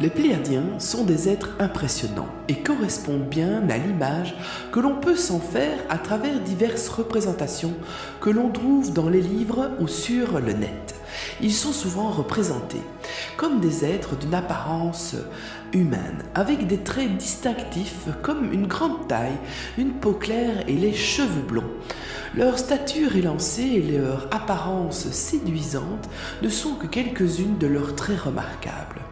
Les Pléiadiens sont des êtres impressionnants et correspondent bien à l'image que l'on peut s'en faire à travers diverses représentations que l'on trouve dans les livres ou sur le net. Ils sont souvent représentés comme des êtres d'une apparence humaine, avec des traits distinctifs comme une grande taille, une peau claire et les cheveux blonds. Leur stature élancée et leur apparence séduisante ne sont que quelques-unes de leurs traits remarquables.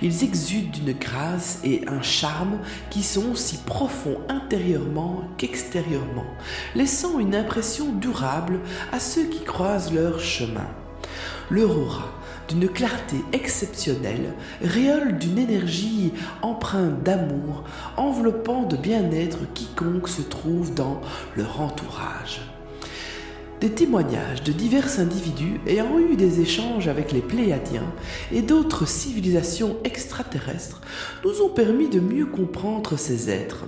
Ils exudent d'une grâce et un charme qui sont aussi profonds intérieurement qu'extérieurement, laissant une impression durable à ceux qui croisent leur chemin. Leur aura, d'une clarté exceptionnelle, rayonne d'une énergie empreinte d'amour, enveloppant de bien-être quiconque se trouve dans leur entourage. Des témoignages de divers individus ayant eu des échanges avec les Pléiadiens et d'autres civilisations extraterrestres nous ont permis de mieux comprendre ces êtres.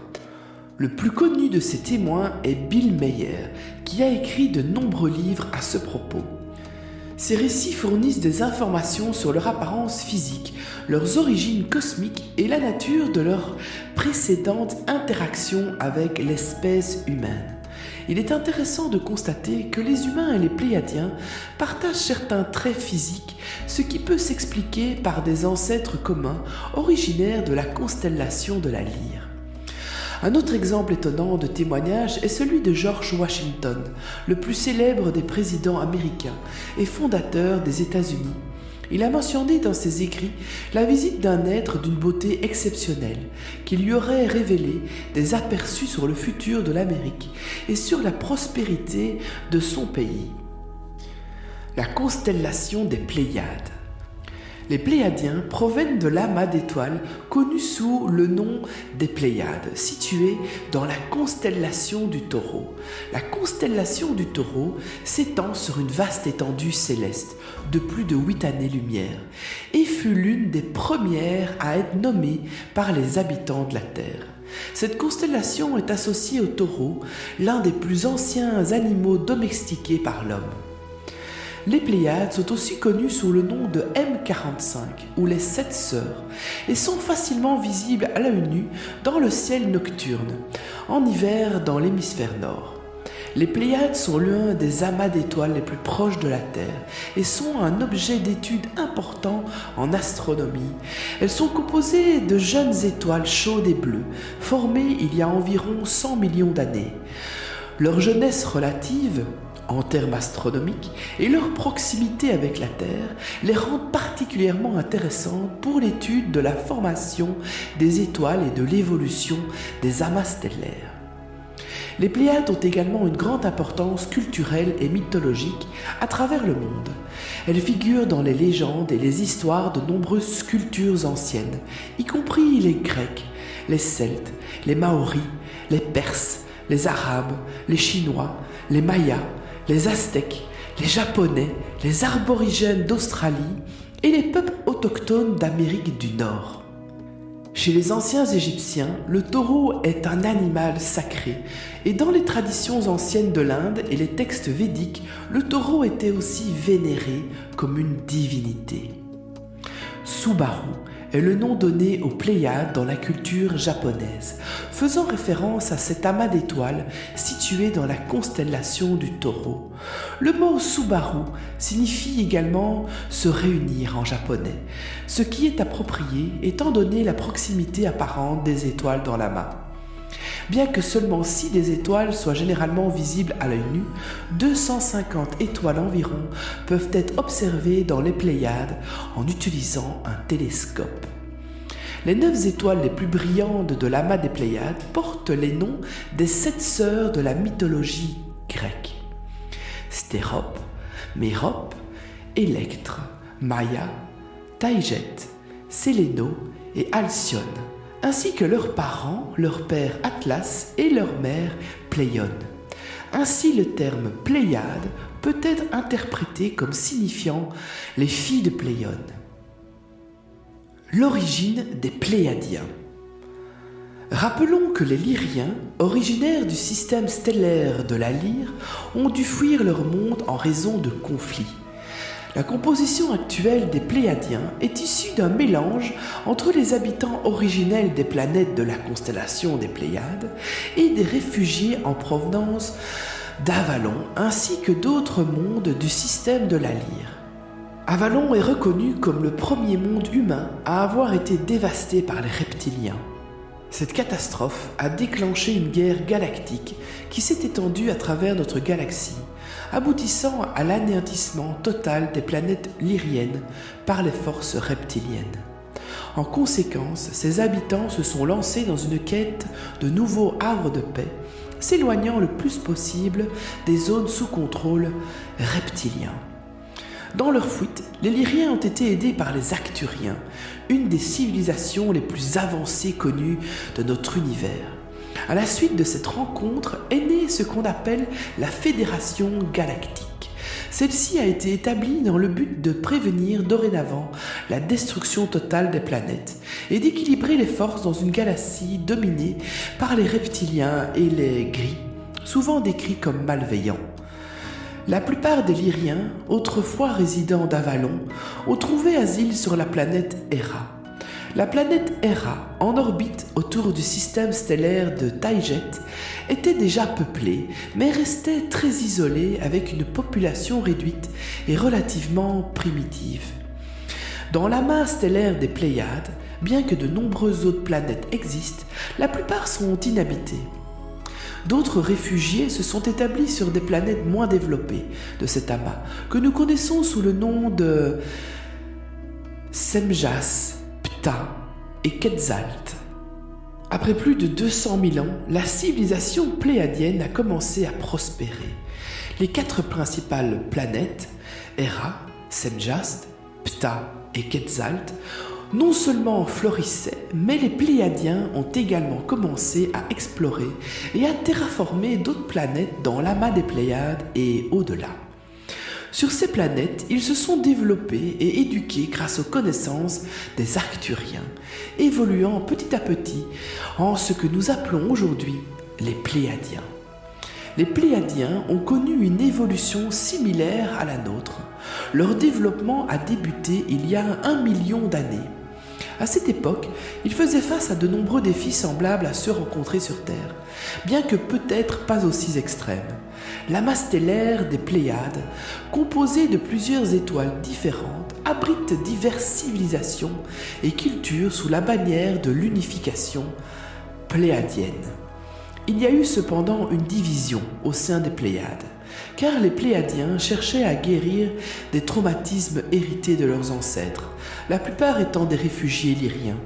Le plus connu de ces témoins est Bill Meyer, qui a écrit de nombreux livres à ce propos. Ces récits fournissent des informations sur leur apparence physique, leurs origines cosmiques et la nature de leur précédente interaction avec l'espèce humaine. Il est intéressant de constater que les humains et les Pléiadiens partagent certains traits physiques, ce qui peut s'expliquer par des ancêtres communs originaires de la constellation de la Lyre. Un autre exemple étonnant de témoignage est celui de George Washington, le plus célèbre des présidents américains et fondateur des États-Unis. Il a mentionné dans ses écrits la visite d'un être d'une beauté exceptionnelle qui lui aurait révélé des aperçus sur le futur de l'Amérique et sur la prospérité de son pays. La constellation des Pléiades. Les Pléiadiens proviennent de l'amas d'étoiles connu sous le nom des Pléiades, situé dans la constellation du Taureau. La constellation du Taureau s'étend sur une vaste étendue céleste de plus de 8 années-lumière et fut l'une des premières à être nommée par les habitants de la Terre. Cette constellation est associée au Taureau, l'un des plus anciens animaux domestiqués par l'homme. Les Pléiades sont aussi connues sous le nom de M45 ou les 7 sœurs et sont facilement visibles à l'œil nu dans le ciel nocturne, en hiver dans l'hémisphère nord. Les Pléiades sont l'un des amas d'étoiles les plus proches de la Terre et sont un objet d'étude important en astronomie. Elles sont composées de jeunes étoiles chaudes et bleues, formées il y a environ 100 millions d'années. Leur jeunesse relative, en termes astronomiques, et leur proximité avec la Terre les rendent particulièrement intéressantes pour l'étude de la formation des étoiles et de l'évolution des amas stellaires. Les Pléiades ont également une grande importance culturelle et mythologique à travers le monde. Elles figurent dans les légendes et les histoires de nombreuses cultures anciennes, y compris les Grecs, les Celtes, les Maoris, les Perses, les Arabes, les Chinois, les Mayas, les Aztèques, les Japonais, les aborigènes d'Australie et les peuples autochtones d'Amérique du Nord. Chez les anciens Égyptiens, le taureau est un animal sacré et dans les traditions anciennes de l'Inde et les textes védiques, le taureau était aussi vénéré comme une divinité. Subaru est le nom donné aux Pléiades dans la culture japonaise, faisant référence à cet amas d'étoiles situé dans la constellation du Taureau. Le mot Subaru signifie également se réunir en japonais, ce qui est approprié étant donné la proximité apparente des étoiles dans l'amas. Bien que seulement 6 des étoiles soient généralement visibles à l'œil nu, 250 étoiles environ peuvent être observées dans les Pléiades en utilisant un télescope. Les 9 étoiles les plus brillantes de l'amas des Pléiades portent les noms des 7 sœurs de la mythologie grecque. Stérope, Mérope, Électre, Maia, Taïget, Séléno et Alcyone, ainsi que leurs parents, leur père Atlas et leur mère Pléione. Ainsi le terme Pléiade peut être interprété comme signifiant les filles de Pléione. L'origine des Pléiadiens. Rappelons que les Lyriens, originaires du système stellaire de la Lyre, ont dû fuir leur monde en raison de conflits. La composition actuelle des Pléiadiens est issue d'un mélange entre les habitants originels des planètes de la constellation des Pléiades et des réfugiés en provenance d'Avalon ainsi que d'autres mondes du système de la Lyre. Avalon est reconnu comme le premier monde humain à avoir été dévasté par les reptiliens. Cette catastrophe a déclenché une guerre galactique qui s'est étendue à travers notre galaxie, aboutissant à l'anéantissement total des planètes lyriennes par les forces reptiliennes. En conséquence, ses habitants se sont lancés dans une quête de nouveaux havres de paix, s'éloignant le plus possible des zones sous contrôle reptilien. Dans leur fuite, les Lyriens ont été aidés par les Acturiens, une des civilisations les plus avancées connues de notre univers. À la suite de cette rencontre est née ce qu'on appelle la Fédération Galactique. Celle-ci a été établie dans le but de prévenir dorénavant la destruction totale des planètes et d'équilibrer les forces dans une galaxie dominée par les reptiliens et les gris, souvent décrits comme malveillants. La plupart des Lyriens, autrefois résidents d'Avalon, ont trouvé asile sur la planète Hera. La planète Hera, en orbite autour du système stellaire de Taïget, était déjà peuplée, mais restait très isolée avec une population réduite et relativement primitive. Dans l'amas stellaire des Pléiades, bien que de nombreuses autres planètes existent, la plupart sont inhabitées. D'autres réfugiés se sont établis sur des planètes moins développées de cet amas, que nous connaissons sous le nom de Semjas, Ptah et Quetzalt. Après plus de 200 000 ans, la civilisation pléiadienne a commencé à prospérer. Les 4 principales planètes, Hera, Semjas, Ptah et Quetzalt, non seulement florissaient, mais les Pléiadiens ont également commencé à explorer et à terraformer d'autres planètes dans l'amas des Pléiades et au-delà. Sur ces planètes, ils se sont développés et éduqués grâce aux connaissances des Arcturiens, évoluant petit à petit en ce que nous appelons aujourd'hui les Pléiadiens. Les Pléiadiens ont connu une évolution similaire à la nôtre. Leur développement a débuté il y a 1 million d'années. À cette époque, ils faisaient face à de nombreux défis semblables à ceux rencontrés sur Terre, bien que peut-être pas aussi extrêmes. L'amas stellaire des Pléiades, composé de plusieurs étoiles différentes, abrite diverses civilisations et cultures sous la bannière de l'unification pléiadienne. Il y a eu cependant une division au sein des Pléiades, car les Pléiadiens cherchaient à guérir des traumatismes hérités de leurs ancêtres, la plupart étant des réfugiés lyriens.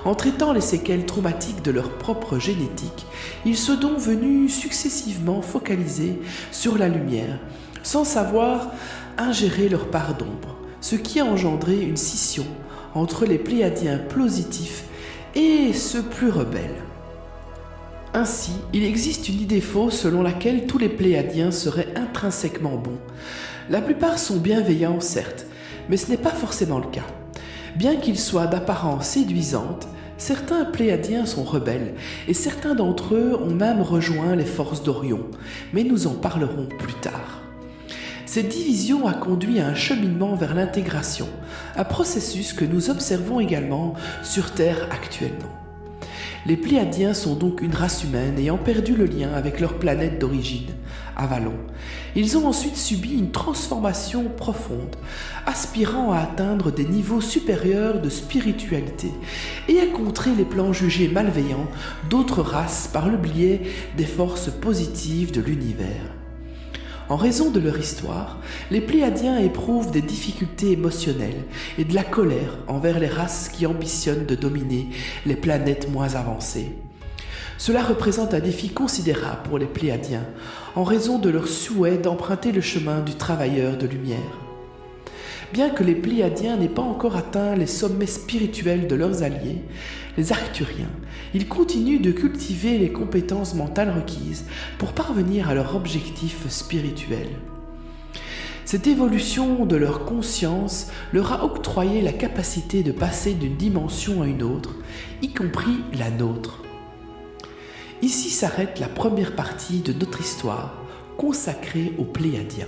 En traitant les séquelles traumatiques de leur propre génétique, ils sont donc venus successivement focaliser sur la lumière, sans savoir ingérer leur part d'ombre, ce qui a engendré une scission entre les Pléiadiens positifs et ceux plus rebelles. Ainsi, il existe une idée fausse selon laquelle tous les Pléiadiens seraient intrinsèquement bons. La plupart sont bienveillants, certes, mais ce n'est pas forcément le cas. Bien qu'ils soient d'apparence séduisante, certains Pléiadiens sont rebelles et certains d'entre eux ont même rejoint les forces d'Orion, mais nous en parlerons plus tard. Cette division a conduit à un cheminement vers l'intégration, un processus que nous observons également sur Terre actuellement. Les Pléiadiens sont donc une race humaine ayant perdu le lien avec leur planète d'origine, Avalon. Ils ont ensuite subi une transformation profonde, aspirant à atteindre des niveaux supérieurs de spiritualité et à contrer les plans jugés malveillants d'autres races par le biais des forces positives de l'univers. En raison de leur histoire, les Pléiadiens éprouvent des difficultés émotionnelles et de la colère envers les races qui ambitionnent de dominer les planètes moins avancées. Cela représente un défi considérable pour les Pléiadiens en raison de leur souhait d'emprunter le chemin du travailleur de lumière. Bien que les Pléiadiens n'aient pas encore atteint les sommets spirituels de leurs alliés, les Arcturiens, ils continuent de cultiver les compétences mentales requises pour parvenir à leur objectif spirituel. Cette évolution de leur conscience leur a octroyé la capacité de passer d'une dimension à une autre, y compris la nôtre. Ici s'arrête la première partie de notre histoire consacrée aux Pléiadiens.